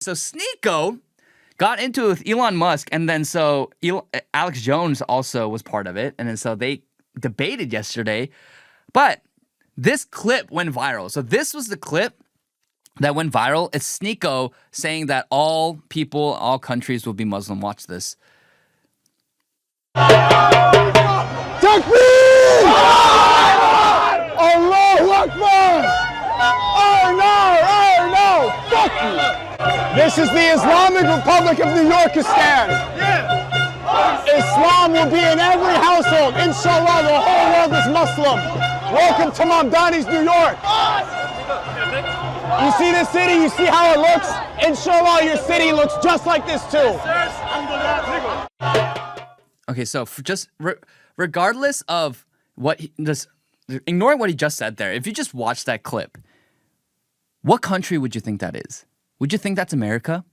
So SNEAKO got into it with Elon Musk, and then Alex Jones also was part of it, and then so they debated yesterday. But this clip went viral. So this was the clip that went viral. It's SNEAKO saying that all people, all countries will be Muslim. Watch this. Takbir! Allahu Akbar! Oh no! Fuck you! This is the Islamic Republic of New Yorkistan. Islam will be in every household. Inshallah, the whole world is Muslim. Welcome to Mamdani's New York. You see this city? You see how it looks? Inshallah, your city looks just like this too. Okay, so regardless of ignoring what he just said there, if you just watch that clip, what country would you think that is? Would you think that's America?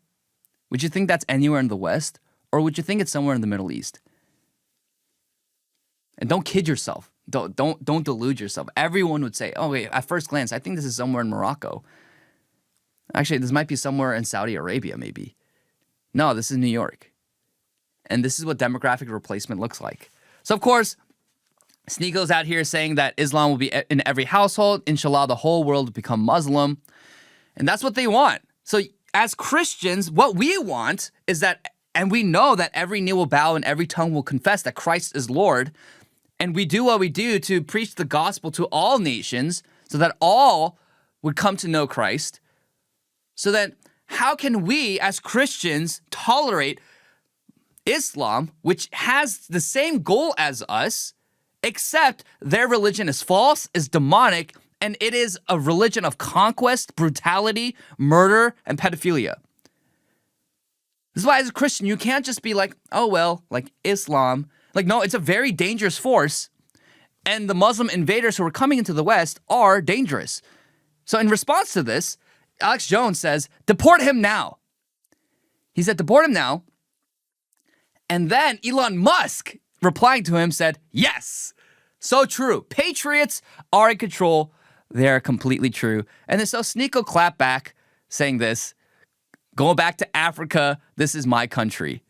Would you think that's anywhere in the West? Or would you think it's somewhere in the Middle East? And don't kid yourself. Don't delude yourself. Everyone would say, oh wait, at first glance, I think this is somewhere in Morocco. Actually, this might be somewhere in Saudi Arabia, maybe. No, this is New York. And this is what demographic replacement looks like. So of course, SNEAKO's out here saying that Islam will be in every household. Inshallah, the whole world will become Muslim. And that's what they want. So as Christians, what we want is that, and we know that every knee will bow and every tongue will confess that Christ is Lord. And we do what we do to preach the gospel to all nations so that all would come to know Christ. So that how can we as Christians tolerate Islam, which has the same goal as us, except their religion is false, is demonic, and it is a religion of conquest, brutality, murder, and pedophilia. This is why as a Christian, you can't just be like, oh, well, like Islam. Like, no, it's a very dangerous force. And the Muslim invaders who are coming into the West are dangerous. So in response to this, Alex Jones says, deport him now. He said, deport him now. And then Elon Musk, replying to him, said, yes, so true. Patriots are in control. They're completely true. And then so SNEAKO clapped back, saying this, going back to Africa, this is my country.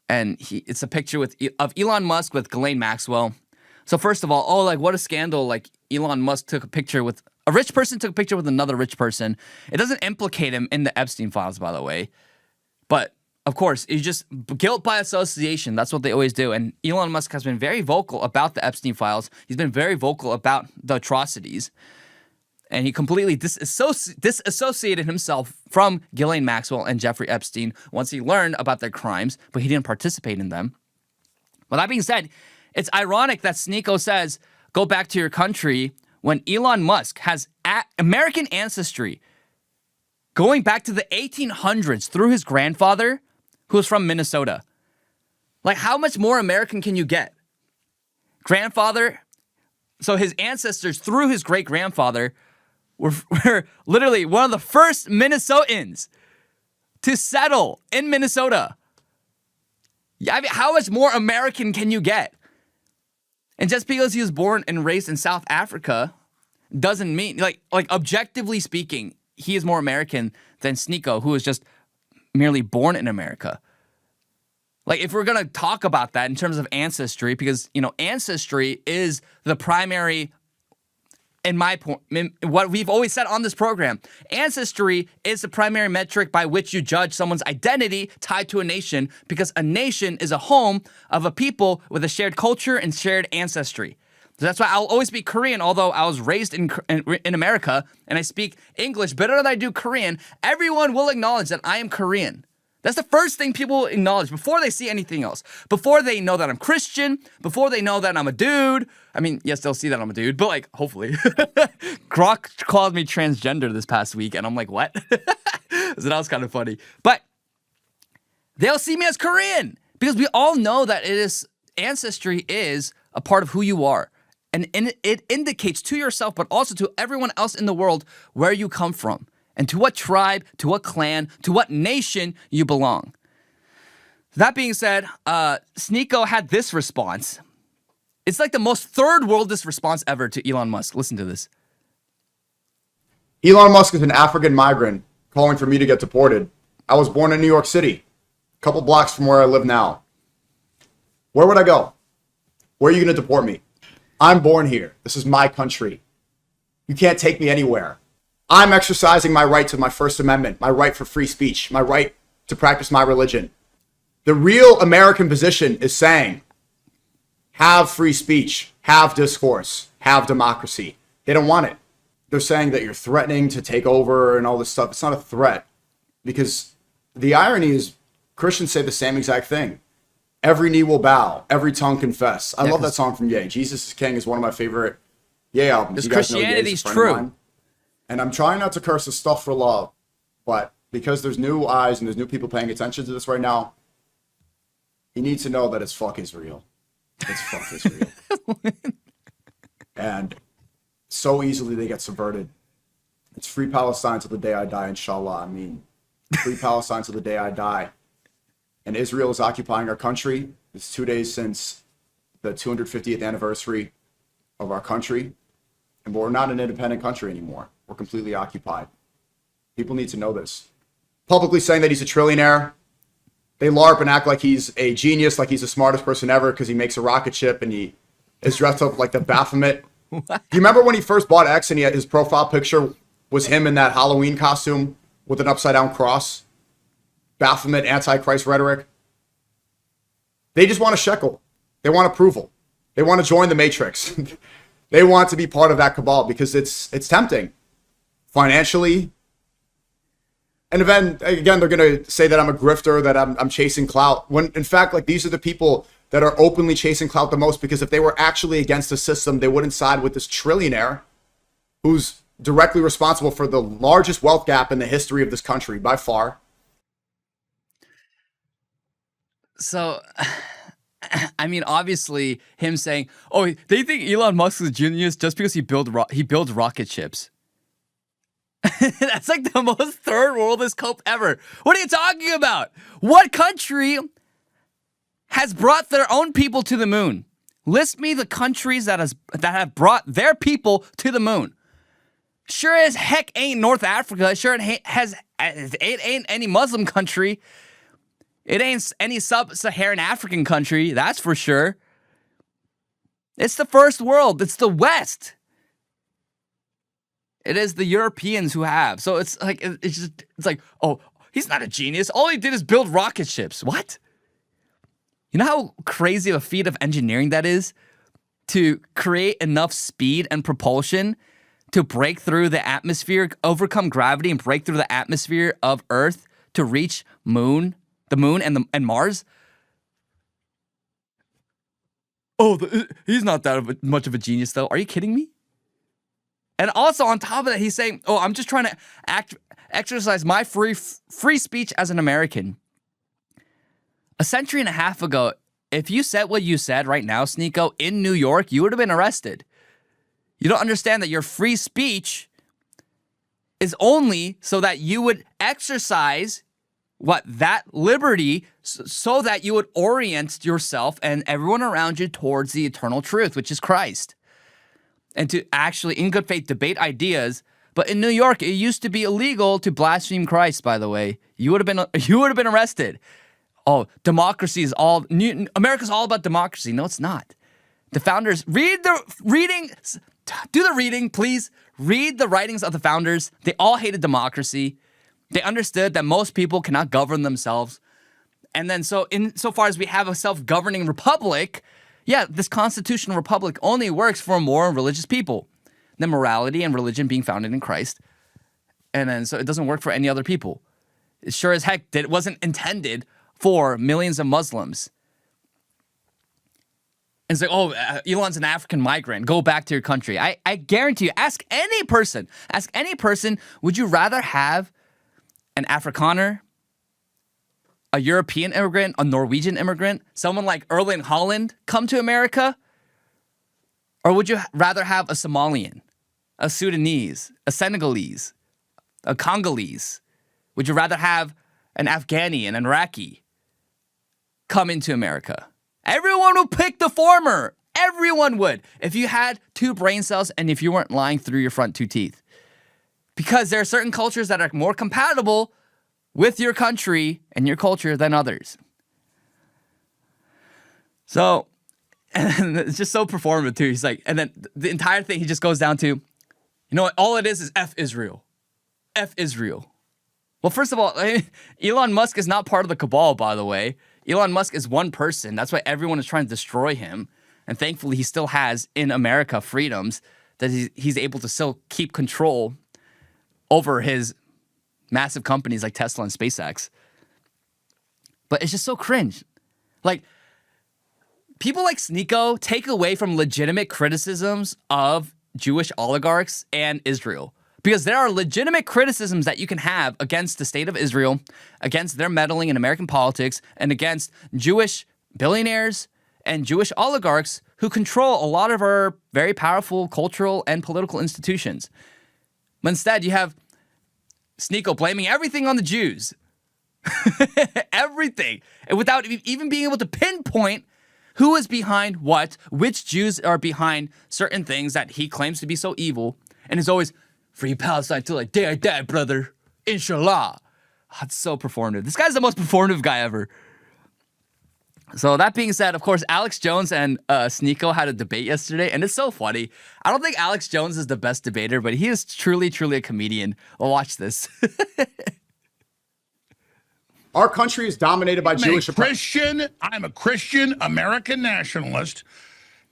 And it's a picture of Elon Musk with Ghislaine Maxwell. So first of all, what a scandal. Like Elon Musk took a picture with, a rich person took a picture with another rich person. It doesn't implicate him in the Epstein files, by the way. But of course, it's just guilt by association. That's what they always do. And Elon Musk has been very vocal about the Epstein files. He's been very vocal about the atrocities. And he completely disassociated himself from Ghislaine Maxwell and Jeffrey Epstein once he learned about their crimes, but he didn't participate in them. But that being said, it's ironic that SNEAKO says, go back to your country, when Elon Musk has American ancestry going back to the 1800s through his grandfather, who was from Minnesota. Like, how much more American can you get? Grandfather, so his ancestors through his great-grandfather were literally one of the first Minnesotans to settle in Minnesota. Yeah, I mean, how much more American can you get? And just because he was born and raised in South Africa doesn't mean, like objectively speaking, he is more American than SNEAKO, who was just merely born in America. Like, if we're going to talk about that in terms of ancestry, because, ancestry is the primary, in my point, what we've always said on this program, ancestry is the primary metric by which you judge someone's identity tied to a nation, because a nation is a home of a people with a shared culture and shared ancestry. So that's why I'll always speak Korean, although I was raised in America and I speak English better than I do Korean. Everyone will acknowledge that I am Korean. That's the first thing people will acknowledge before they see anything else. Before they know that I'm Christian, before they know that I'm a dude. I mean, yes, they'll see that I'm a dude, but like, hopefully. Grok called me transgender this past week, and I'm like, what? So that was kind of funny. But they'll see me as Korean, because we all know that ancestry is a part of who you are. And it indicates to yourself, but also to everyone else in the world, where you come from. And to what tribe, to what clan, to what nation you belong. That being said, SNEAKO had this response. It's like the most third worldist response ever to Elon Musk. Listen to this. Elon Musk is an African migrant calling for me to get deported. I was born in New York City, a couple blocks from where I live now. Where would I go? Where are you going to deport me? I'm born here. This is my country. You can't take me anywhere. I'm exercising my right to my First Amendment, my right for free speech, my right to practice my religion. The real American position is saying, have free speech, have discourse, have democracy. They don't want it. They're saying that you're threatening to take over and all this stuff. It's not a threat, because the irony is Christians say the same exact thing. Every knee will bow, every tongue confess. I love that song from Ye. Jesus is King is one of my favorite Ye albums. Because Christianity is true. And I'm trying not to curse the stuff for love, but because there's new eyes and there's new people paying attention to this right now, he needs to know that it's fuck Israel. It's fuck Israel. And so easily they get subverted. It's free Palestine till the day I die, inshallah. I mean, free Palestine till the day I die. And Israel is occupying our country. It's 2 days since the 250th anniversary of our country. And we're not an independent country anymore. We're completely occupied. People need to know this. Publicly saying that he's a trillionaire. They LARP and act like he's a genius, like he's the smartest person ever because he makes a rocket ship and he is dressed up like the Baphomet. Do you remember when he first bought X and his profile picture was him in that Halloween costume with an upside down cross? Baphomet, Antichrist rhetoric. They just want a shekel. They want approval. They want to join the Matrix. They want to be part of that cabal because it's tempting financially. And then again, they're going to say that I'm a grifter, that I'm chasing clout. When in fact, like, these are the people that are openly chasing clout the most, because if they were actually against the system, they wouldn't side with this trillionaire who's directly responsible for the largest wealth gap in the history of this country by far. So, I mean, obviously, him saying, "Oh, they think Elon Musk is a genius just because he builds rocket ships." That's like the most third worldist cope ever. What are you talking about? What country has brought their own people to the moon? List me the countries that have brought their people to the moon. Sure as heck ain't North Africa. Sure it ain't any Muslim country. It ain't any sub-Saharan African country, that's for sure. It's the first world. It's the West. It is the Europeans who have. So it's like, oh, he's not a genius. All he did is build rocket ships. What? You know how crazy of a feat of engineering that is? To create enough speed and propulsion to break through the atmosphere, overcome gravity, and break through the atmosphere of Earth to reach the moon and Mars? Oh, he's not that much of a genius, though. Are you kidding me? And also, on top of that, he's saying, oh, I'm just trying to exercise my free speech as an American. A century and a half ago, if you said what you said right now, SNEAKO, in New York, you would have been arrested. You don't understand that your free speech is only so that you would exercise that liberty so that you would orient yourself and everyone around you towards the eternal truth, which is Christ. And to actually, in good faith, debate ideas. But in New York, it used to be illegal to blaspheme Christ, by the way. You would have been arrested. Oh, democracy is America's all about democracy. No, it's not. The founders, do the reading, please. Read the writings of the founders. They all hated democracy. They understood that most people cannot govern themselves. And then insofar as we have a self-governing republic, yeah, this constitutional republic only works for more religious people than morality and religion being founded in Christ. And then so it doesn't work for any other people. It sure as heck it wasn't intended for millions of Muslims. And it's like, oh, Elon's an African migrant. Go back to your country. I guarantee you, ask any person, would you rather have an Afrikaner, a European immigrant, a Norwegian immigrant, someone like Erling Holland come to America? Or would you rather have a Somalian, a Sudanese, a Senegalese, a Congolese? Would you rather have an Afghani, an Iraqi come into America? Everyone would pick the former. Everyone would. If you had two brain cells and if you weren't lying through your front two teeth. Because there are certain cultures that are more compatible with your country and your culture than others. So, and it's just so performative too. He's like, and then the entire thing, he just goes down to, you know what, all it is F Israel. F Israel. Well, first of all, Elon Musk is not part of the cabal, by the way. Elon Musk is one person. That's why everyone is trying to destroy him. And thankfully, he still has, in America, freedoms that he's able to still keep control over his massive companies like Tesla and SpaceX. But it's just so cringe. Like, people like SNEAKO take away from legitimate criticisms of Jewish oligarchs and Israel. Because there are legitimate criticisms that you can have against the state of Israel, against their meddling in American politics, and against Jewish billionaires and Jewish oligarchs who control a lot of our very powerful cultural and political institutions. But instead, you have SNEAKO blaming everything on the Jews. Everything. And without even being able to pinpoint who is behind what, which Jews are behind certain things that he claims to be so evil. And it's always, free Palestine till the day I die, brother. Inshallah. That's so performative. This guy's the most performative guy ever. So that being said, of course, Alex Jones and SNEAKO had a debate yesterday, and it's so funny. I don't think Alex Jones is the best debater, but he is truly, truly a comedian. Well, watch this. Our country is dominated by Jewish Christian. I'm a Christian American nationalist,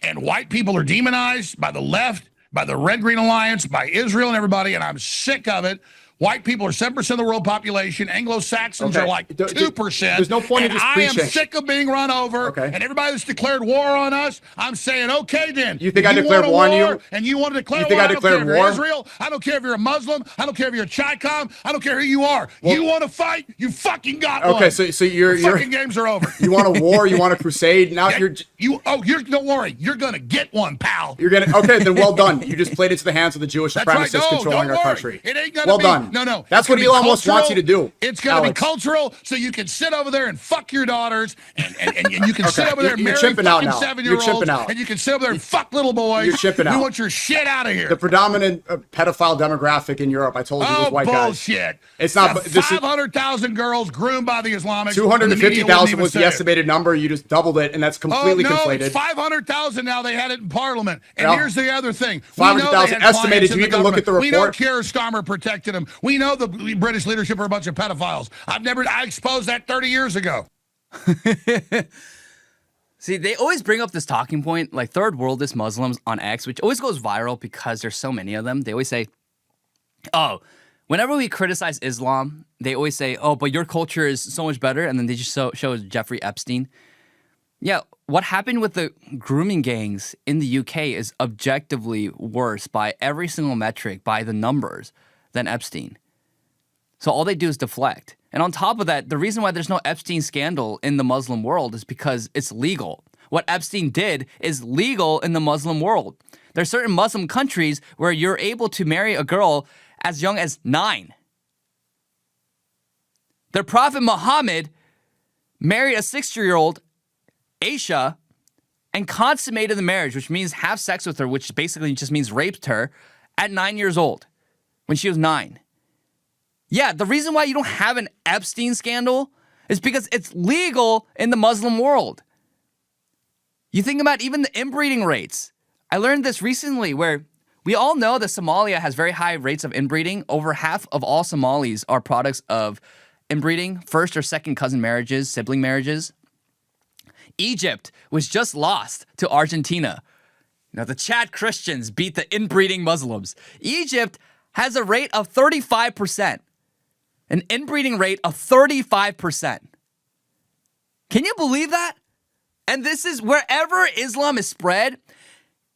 and white people are demonized by the left, by the Red Green Alliance, by Israel and everybody, and I'm sick of it. White people are 7% of the world population. Anglo-Saxons are like 2%. There's no point in just preaching. I am sick of being run over. Okay. And everybody that's declared war on us, I'm saying, okay, then. You think I declared war on you? And you want to declare war? You think I declared war? Israel? I don't care if you're a Muslim. I don't care if you're a Chicom. I don't care who you are. Well, you want to fight? You fucking got one. Okay, so your fucking games are over. You want a war? You want a crusade? Now you're don't worry. You're gonna get one, pal. You're gonna okay. Then well done. You just played into the hands of the Jewish supremacists controlling our country. It ain't gonna well be. Done. No. That's what Elon Musk wants you to do. It's going to be cultural, so you can sit over there and fuck your daughters, and you can sit over there and marry fucking 7-year-olds, and you can sit over there and fuck little boys. You're chipping out. We want your shit out of here. The predominant pedophile demographic in Europe, I told you, was white bullshit. guys. It's not. 500,000 girls groomed by the Islamics. 250,000 was the estimated number. You just doubled it, and that's completely conflated. It's 500,000 now. They had it in Parliament. And here's the other thing. 500,000 estimated. You can look at the report. We know Keir Starmer protected them. We know the British leadership are a bunch of pedophiles. I exposed that 30 years ago. See, they always bring up this talking point, like third worldist Muslims on X, which always goes viral because there's so many of them. They always say, oh, whenever we criticize Islam, they always say, oh, but your culture is so much better. And then they just show Jeffrey Epstein. Yeah, what happened with the grooming gangs in the UK is objectively worse by every single metric, by the numbers, than Epstein. So all they do is deflect. And on top of that, the reason why there's no Epstein scandal in the Muslim world is because it's legal. What Epstein did is legal in the Muslim world. There are certain Muslim countries where you're able to marry a girl as young as 9. Their Prophet Muhammad married a 6-year-old, Aisha, and consummated the marriage, which means have sex with her, which basically just means raped her, at 9 years old, when she was 9. Yeah, the reason why you don't have an Epstein scandal is because it's legal in the Muslim world. You think about even the inbreeding rates. I learned this recently where we all know that Somalia has very high rates of inbreeding. Over half of all Somalis are products of inbreeding, first or second cousin marriages, sibling marriages. Egypt was just lost to Argentina. Now, the Chad Christians beat the inbreeding Muslims. Egypt has a rate of 35%. An inbreeding rate of 35%. Can you believe that? And this is wherever Islam is spread,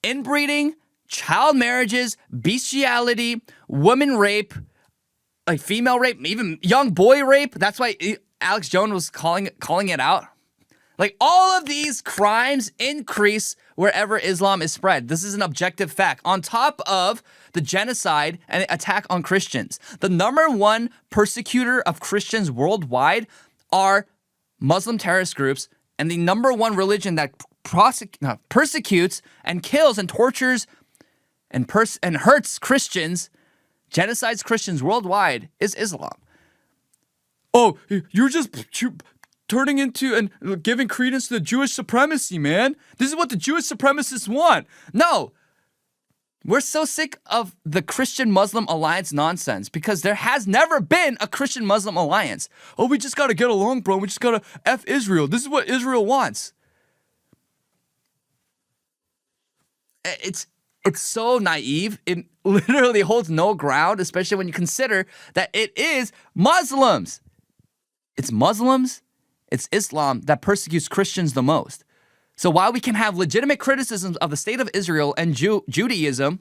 inbreeding, child marriages, bestiality, woman rape, like female rape, even young boy rape. That's why Alex Jones was calling it out. Like all of these crimes increase wherever Islam is spread. This is an objective fact. On top of the genocide and attack on Christians, the number one persecutor of Christians worldwide are Muslim terrorist groups, and the number one religion that persecutes and kills and tortures and hurts Christians, genocides Christians worldwide, is Islam. oh, you're just turning into and giving credence to the Jewish supremacy, man. This is what the Jewish supremacists want. No. We're so sick of the Christian-Muslim alliance nonsense because there has never been a Christian-Muslim alliance. Oh, we just got to get along, bro. We just got to F Israel. This is what Israel wants. It's so naive. It literally holds no ground, especially when you consider that it is Muslims. It's Muslims, it's Islam that persecutes Christians the most. So while we can have legitimate criticisms of the state of Israel and Judaism,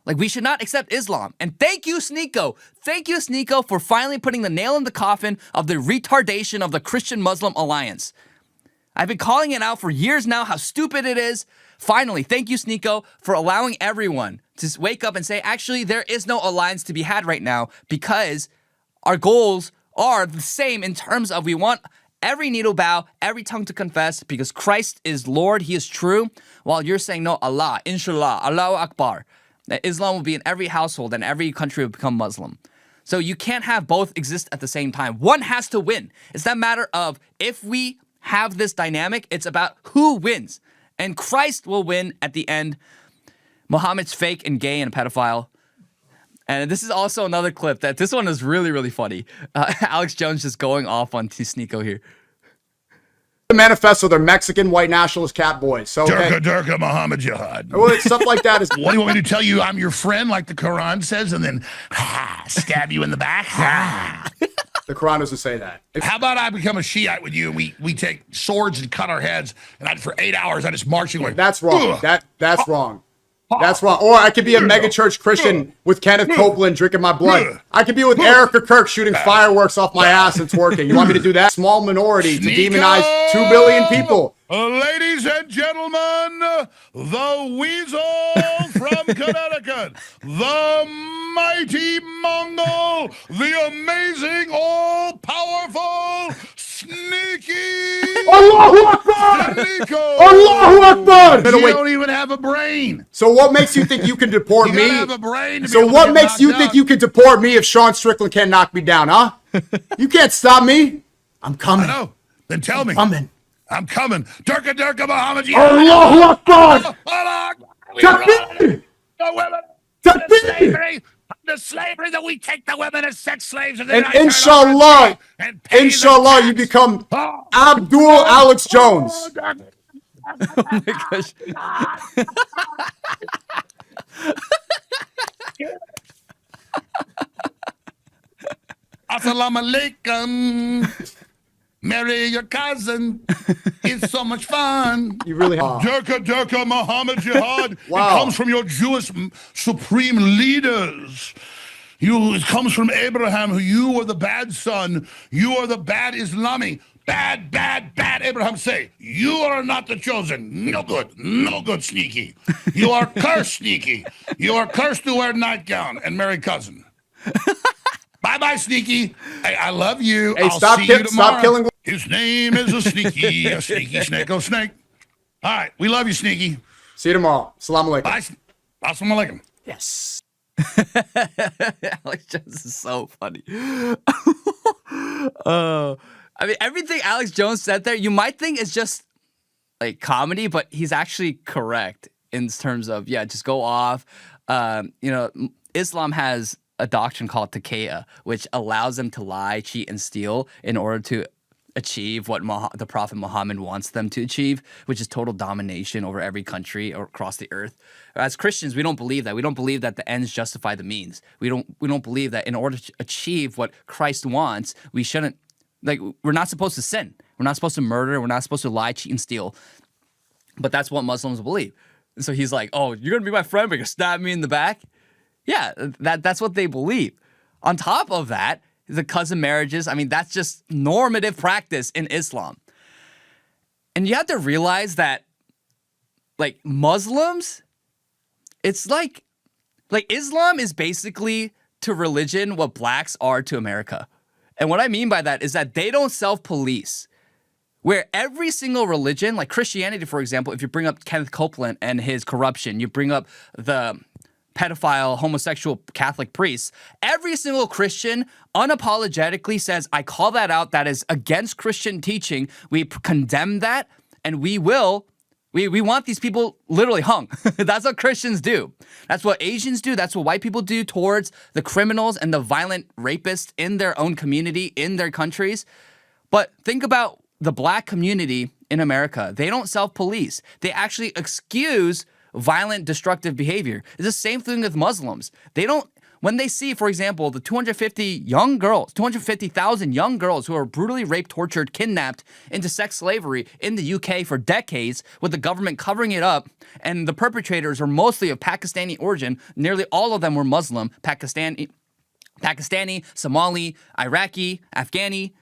like we should not accept Islam. And thank you, SNEAKO. Thank you, SNEAKO, for finally putting the nail in the coffin of the retardation of the Christian-Muslim alliance. I've been calling it out for years now, how stupid it is. Finally, thank you, SNEAKO, for allowing everyone to wake up and say, actually, there is no alliance to be had right now because our goals are the same in terms of we want every knee to bow, every tongue to confess because Christ is Lord, he is true, while you're saying, no, Allah, inshallah, Allahu Akbar. That Islam will be in every household and every country will become Muslim. So you can't have both exist at the same time. One has to win. It's that matter of if we have this dynamic, it's about who wins. And Christ will win at the end. Muhammad's fake and gay and a pedophile. And this is also another clip that this one is really, really funny. Alex Jones just going off on SNEAKO here. The manifesto, they're Mexican white nationalist cat boys. So Durka, Muhammad Jihad. Well, stuff like that is. What do you want me to tell you? I'm your friend, like the Quran says, and then stab you in the back? The Quran doesn't say that. How about I become a Shiite with you, and we take swords and cut our heads, and for 8 hours I just march you like. That's wrong. That's wrong. That's wrong. Or I could be a megachurch Christian with Kenneth Copeland drinking my blood. I could be with Erica Kirk shooting fireworks off my ass and twerking. You want me to do that? Small minority to demonize 2 billion people. Ladies and gentlemen, the weasel from Connecticut, the mighty Mongol, the amazing, all-powerful, sneaky Allahu Akbar! SNEAKO. Allahu Akbar! You don't even have a brain. So what makes you think you can deport You me? gotta have a brain to be So able to what get makes you knocked think out. you can deport me if Sean Strickland can't knock me down, huh? You can't stop me. I'm coming. I know. Then tell me. Coming. I'm coming. Durka, Muhammad Jihad. Allahu Akbar! Allah, we Takbir! run the women. Takbir! The slavery that we take the women as sex slaves and, And inshallah, inshallah, you become Abdul Alex Jones. Oh my gosh. Assalamu alaikum. Marry your cousin. It's so much fun. You really have. Durka, Muhammad Jihad. Wow. It comes from your Jewish supreme leaders. It comes from Abraham, who you were the bad son. You are the bad Islami. Bad, Abraham say. You are not the chosen. No good, sneaky. You are cursed, sneaky. You are cursed to wear nightgown and marry cousin. Bye, sneaky. I love you. Hey, I'll see you tomorrow. stop killing. His name is a sneaky SNEAKO snake. All right, we love you, sneaky. See you tomorrow. Assalamu alaikum. Bye. Assalamu alaikum. Yes. Alex Jones is so funny. I mean, everything Alex Jones said there, you might think is just like comedy, but he's actually correct in terms of, just go off. Islam has a doctrine called taqiyya, which allows them to lie, cheat, and steal in order to achieve what the Prophet Muhammad wants them to achieve, which is total domination over every country or across the earth. As Christians, we don't believe that. We don't believe that the ends justify the means. We don't believe that in order to achieve what Christ wants, we shouldn't, we're not supposed to sin. We're not supposed to murder. We're not supposed to lie, cheat, and steal. But that's what Muslims believe. And so he's like, oh, you're going to be my friend, but you're going to stab me in the back? Yeah, that's what they believe. On top of that, the cousin marriages, I mean, that's just normative practice in Islam. And you have to realize that, Muslims, it's like Islam is basically to religion what blacks are to America. And what I mean by that is that they don't self-police. Where every single religion, like Christianity, for example, if you bring up Kenneth Copeland and his corruption, you bring up the pedophile, homosexual Catholic priests, every single Christian unapologetically says, I call that out. That is against Christian teaching. We condemn that, and we want these people literally hung. That's what Christians do. That's what Asians do. That's what white people do towards the criminals and the violent rapists in their own community, in their countries. But think about the black community in America. They don't self-police. They actually excuse violent, destructive behavior. It's the same thing with Muslims. They don't, when they see, for example, the 250,000 young girls who are brutally raped, tortured, kidnapped into sex slavery in the UK for decades, with the government covering it up, and the perpetrators are mostly of Pakistani origin, nearly all of them were Muslim, Pakistani, Somali, Iraqi, Afghani.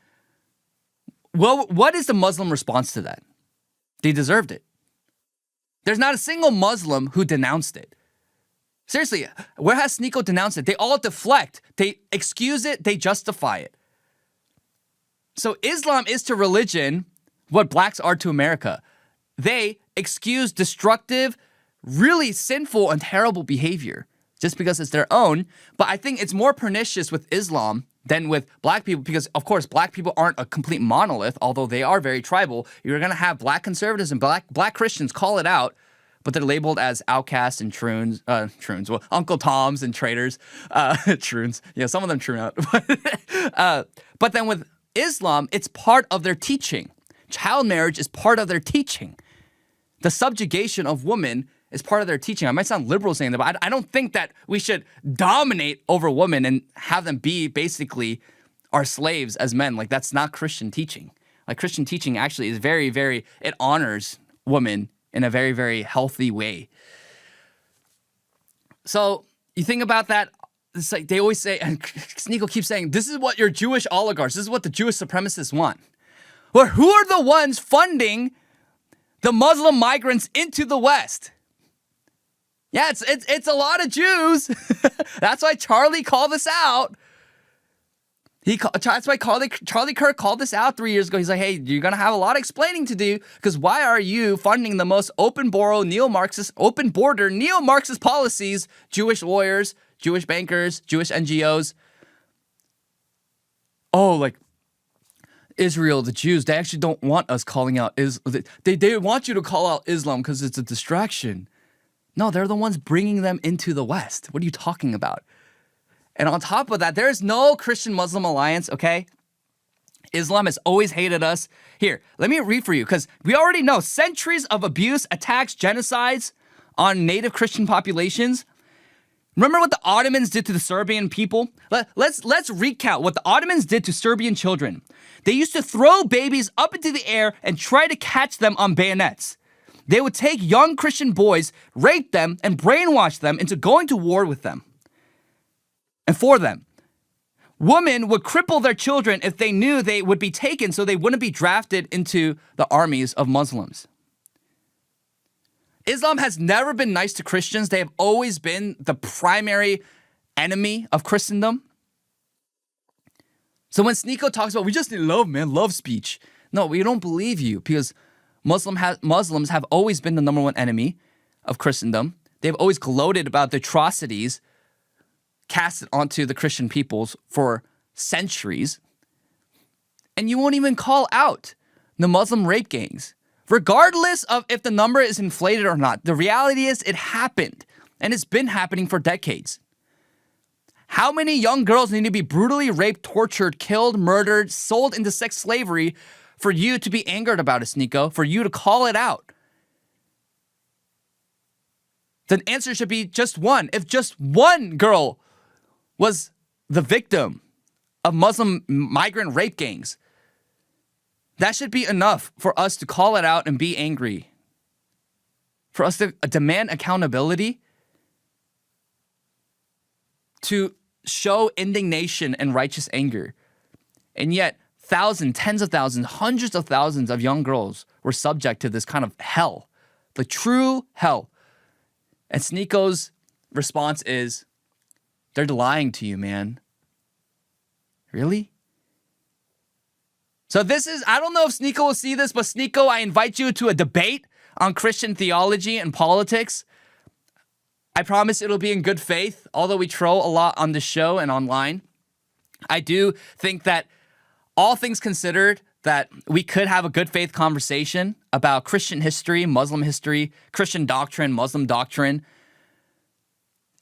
Well, what is the Muslim response to that? They deserved it. There's not a single Muslim who denounced it. Seriously, where has SNEAKO denounced it? They all deflect. They excuse it. They justify it. So Islam is to religion what blacks are to America. They excuse destructive, really sinful and terrible behavior just because it's their own. But I think it's more pernicious with Islam than with black people because, of course, black people aren't a complete monolith, although they are very tribal. You're going to have black conservatives and black Christians call it out, but they're labeled as outcasts and troons, well, Uncle Toms and traitors, troons. Yeah, some of them troon out. But then with Islam, it's part of their teaching. Child marriage is part of their teaching. The subjugation of women is part of their teaching. I might sound liberal saying that, but I don't think that we should dominate over women and have them be basically our slaves as men. Like, that's not Christian teaching. Like, Christian teaching actually is very, very, it honors women in a very, very healthy way. So you think about that, it's like they always say, and SNEAKO keeps saying, this is what your Jewish oligarchs, this is what the Jewish supremacists want. Well, who are the ones funding the Muslim migrants into the West? Yeah, it's a lot of Jews. That's why Charlie called this out. That's why Charlie Kirk called this out 3 years ago. He's like, hey, you're going to have a lot of explaining to do because why are you funding the most open border neo-Marxist policies, Jewish lawyers, Jewish bankers, Jewish NGOs? Oh, like Israel, the Jews, they actually don't want us calling out they want you to call out Islam because it's a distraction. No, they're the ones bringing them into the West. What are you talking about? And on top of that, there is no Christian-Muslim alliance, okay? Islam has always hated us. Here, let me read for you, because we already know centuries of abuse, attacks, genocides on native Christian populations. Remember what the Ottomans did to the Serbian people? Let's recount what the Ottomans did to Serbian children. They used to throw babies up into the air and try to catch them on bayonets. They would take young Christian boys, rape them, and brainwash them into going to war with them and for them. Women would cripple their children if they knew they would be taken so they wouldn't be drafted into the armies of Muslims. Islam has never been nice to Christians. They have always been the primary enemy of Christendom. So when SNEAKO talks about, we just need love, man, love speech. No, we don't believe you because Muslims have always been the number one enemy of Christendom. They've always gloated about the atrocities casted onto the Christian peoples for centuries. And you won't even call out the Muslim rape gangs, regardless of if the number is inflated or not. The reality is it happened, and it's been happening for decades. How many young girls need to be brutally raped, tortured, killed, murdered, sold into sex slavery for you to be angered about it, SNEAKO, for you to call it out? The answer should be just one. If just one girl was the victim of Muslim migrant rape gangs, that should be enough for us to call it out and be angry. For us to demand accountability, to show indignation and righteous anger. And yet, thousands, tens of thousands, hundreds of thousands of young girls were subject to this kind of hell, the true hell. And SNEAKO's response is, they're lying to you, man. Really? So this is, I don't know if SNEAKO will see this, but SNEAKO, I invite you to a debate on Christian theology and politics. I promise it'll be in good faith, although we troll a lot on the show and online. I do think that all things considered, that we could have a good faith conversation about Christian history, Muslim history, Christian doctrine, Muslim doctrine,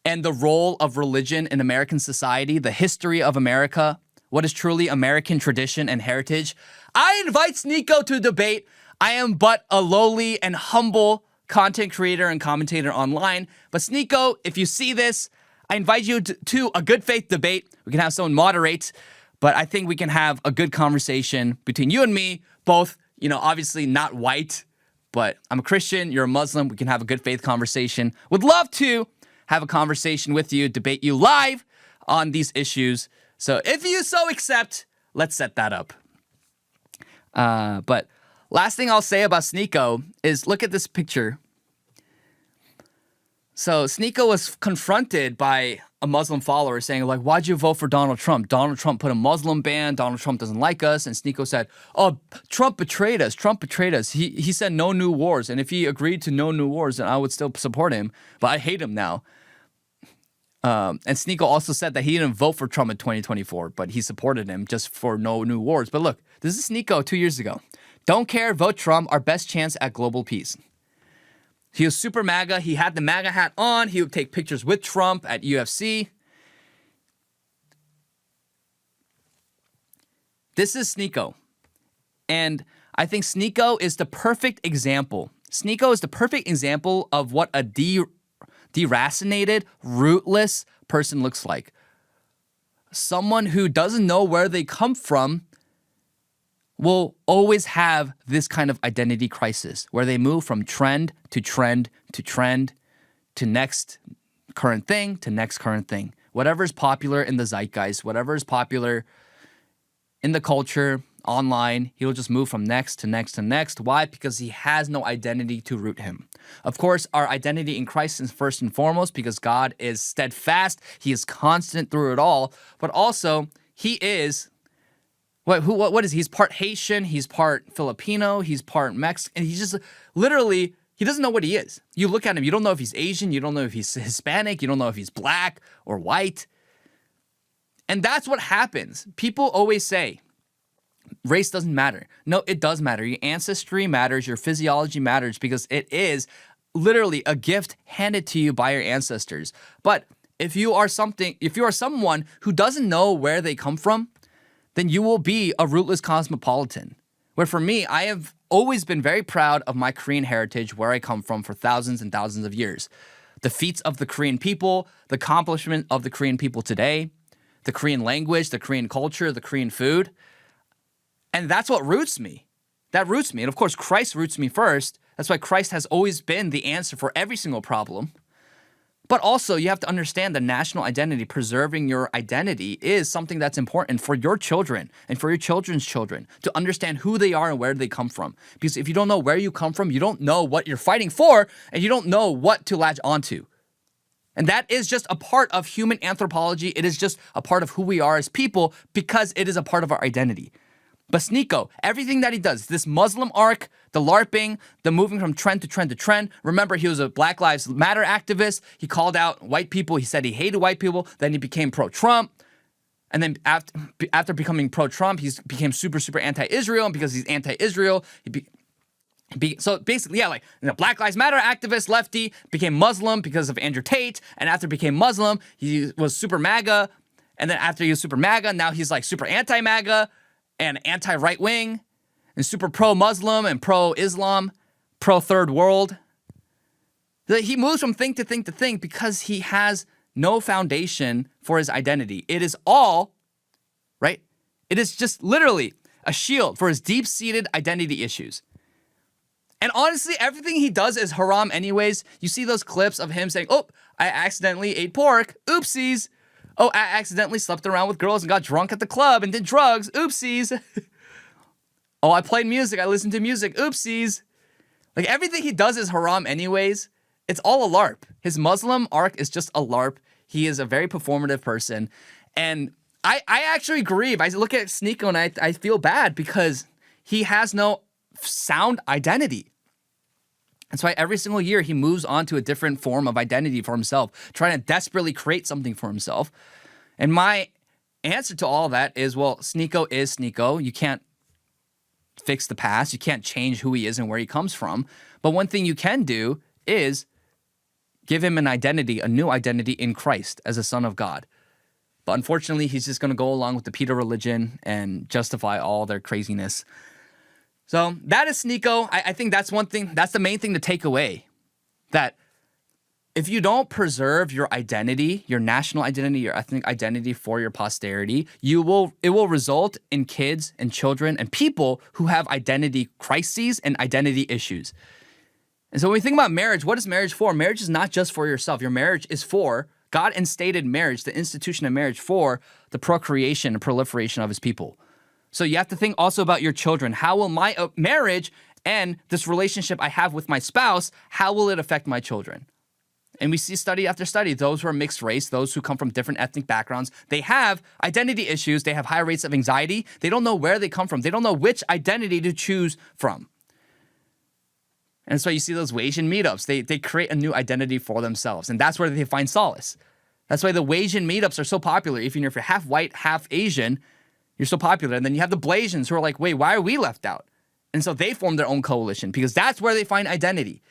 and the role of religion in American society, the history of America, what is truly American tradition and heritage. I invite SNEAKO to debate. I am but a lowly and humble content creator and commentator online. But SNEAKO, if you see this, I invite you to a good faith debate. We can have someone moderate, but I think we can have a good conversation between you and me, both, obviously not white, but I'm a Christian, you're a Muslim. We can have a good faith conversation. Would love to have a conversation with you, debate you live on these issues. So if you so accept, let's set that up. But last thing I'll say about SNEAKO is look at this picture. So SNEAKO was confronted by a Muslim follower saying, like, why'd you vote for Donald Trump? Donald Trump put a Muslim ban. Donald Trump doesn't like us. And SNEAKO said, oh, Trump betrayed us. Trump betrayed us. He said no new wars. And if he agreed to no new wars, then I would still support him. But I hate him now. And SNEAKO also said that he didn't vote for Trump in 2024, but he supported him just for no new wars. But look, this is SNEAKO 2 years ago. Don't care, vote Trump, our best chance at global peace. He was super MAGA. He had the MAGA hat on. He would take pictures with Trump at UFC. This is SNEAKO. And I think SNEAKO is the perfect example. SNEAKO is the perfect example of what a deracinated, rootless person looks like. Someone who doesn't know where they come from will always have this kind of identity crisis where they move from trend to trend to trend to next current thing to next current thing. Whatever is popular in the zeitgeist, whatever is popular in the culture, online, he'll just move from next to next to next. Why? Because he has no identity to root him. Of course, our identity in Christ is first and foremost because God is steadfast. He is constant through it all. But also, he is... What is he? He's part Haitian, he's part Filipino, he's part Mexican, and he's just literally, he doesn't know what he is. You look at him, you don't know if he's Asian, you don't know if he's Hispanic, you don't know if he's black or white. And that's what happens. People always say, race doesn't matter. No, it does matter. Your ancestry matters, your physiology matters, because it is literally a gift handed to you by your ancestors. But if you are someone who doesn't know where they come from, then you will be a rootless cosmopolitan. Where for me, I have always been very proud of my Korean heritage, where I come from for thousands and thousands of years. The feats of the Korean people, the accomplishment of the Korean people today, the Korean language, the Korean culture, the Korean food. And that's what roots me. That roots me. And of course, Christ roots me first. That's why Christ has always been the answer for every single problem. But also, you have to understand the national identity. Preserving your identity is something that's important for your children and for your children's children to understand who they are and where they come from. Because if you don't know where you come from, you don't know what you're fighting for, and you don't know what to latch onto. And that is just a part of human anthropology. It is just a part of who we are as people because it is a part of our identity. But SNEAKO, everything that he does, this Muslim arc, the LARPing, the moving from trend to trend to trend. Remember, he was a Black Lives Matter activist. He called out white people. He said he hated white people. Then he became pro-Trump. And then after becoming pro-Trump, he became super, super anti-Israel. And because he's anti-Israel, so basically, yeah, Black Lives Matter activist, lefty, became Muslim because of Andrew Tate. And after he became Muslim, he was super MAGA. And then after he was super MAGA, now he's like super anti-MAGA and anti-right wing, and super pro-Muslim and pro-Islam, pro-third world. He moves from thing to thing to thing because he has no foundation for his identity. It is all, right? It is just literally a shield for his deep-seated identity issues. And honestly, everything he does is haram anyways. You see those clips of him saying, oh, I accidentally ate pork, oopsies. Oh, I accidentally slept around with girls and got drunk at the club and did drugs. Oopsies. Oh, I played music. I listened to music. Oopsies. Everything he does is haram anyways. It's all a LARP. His Muslim arc is just a LARP. He is a very performative person. And I actually grieve. I look at SNEAKO and I feel bad because he has no sound identity. That's why every single year he moves on to a different form of identity for himself, trying to desperately create something for himself. And my answer to all that is, well, SNEAKO is SNEAKO. You can't fix the past. You can't change who he is and where he comes from. But one thing you can do is give him an identity, a new identity in Christ as a son of God. But unfortunately, he's just going to go along with the Peter religion and justify all their craziness. So that is SNEAKO. I think that's one thing, that's the main thing to take away. That if you don't preserve your identity, your national identity, your ethnic identity for your posterity, it will result in kids and children and people who have identity crises and identity issues. And so when we think about marriage, what is marriage for? Marriage is not just for yourself. Your marriage is for, God instated marriage, the institution of marriage, for the procreation and proliferation of his people. So you have to think also about your children. How will my marriage and this relationship I have with my spouse, how will it affect my children? And we see study after study, those who are mixed race, those who come from different ethnic backgrounds, they have identity issues. They have high rates of anxiety. They don't know where they come from. They don't know which identity to choose from. And so you see those Asian meetups. They create a new identity for themselves. And that's where they find solace. That's why the Asian meetups are so popular. Even if you're half white, half Asian, you're so popular. And then you have the Blasians who are like, wait, why are we left out? And so they form their own coalition because that's where they find identity.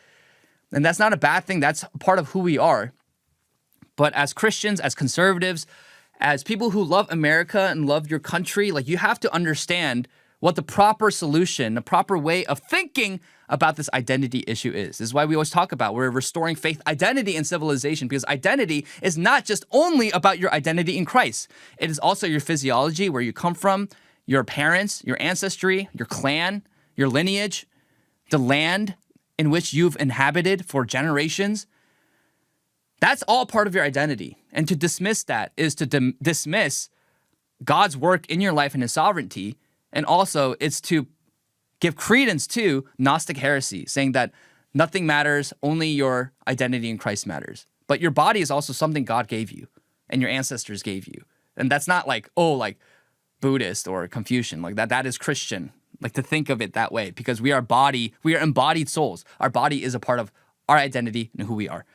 And that's not a bad thing. That's part of who we are. But as Christians, as conservatives, as people who love America and love your country, like, you have to understand what the proper solution, the proper way of thinking about this identity issue is. This is why we always talk about we're restoring faith, identity, and civilization, because identity is not just only about your identity in Christ. It is also your physiology, where you come from, your parents, your ancestry, your clan, your lineage, the land in which you've inhabited for generations. That's all part of your identity. And to dismiss that is to dismiss God's work in your life and his sovereignty. And also, it's to give credence to Gnostic heresy, saying that nothing matters, only your identity in Christ matters. But your body is also something God gave you and your ancestors gave you. And that's not like, oh, like Buddhist or Confucian, like that is Christian. Like, to think of it that way, because we are embodied souls. Our body is a part of our identity and who we are.